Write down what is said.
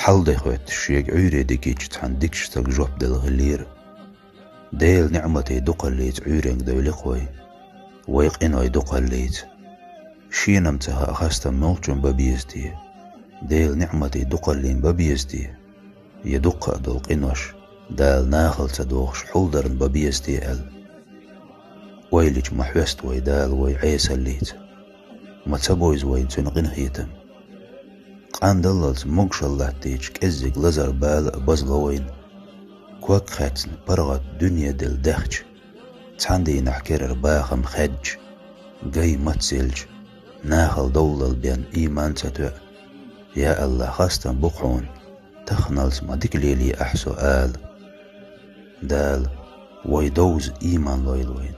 حل دي خوات الشيق عيري ديكيش تحن ديكش تاق جوب دل غلير ديل نعمتي دوقا ليت عيرين دوليقوي ويق إنوي دوقا ليت شينمتها أخاستا ملجن ببيزدي ديل نعمتي دوقا لين ببيزدي يدوقا دولق إنوش دال ناخل تدوخش حولدرن ببيزدي ويلج محوست ويدال ويعيسا ليت ما تبويز وين تنقين هيتم قان دللت مقش الله تيج كزيق لزر بال بزغوين كوك خاتن برغت دنيا دل دخج تاندي نحكر باخم خج جاي متسلج ناخل دولل بين إيمان تتوع يا الله خاستن بقعون تخنلت ما ديكليلي أحسو دال ويدوز إيمان لويلوين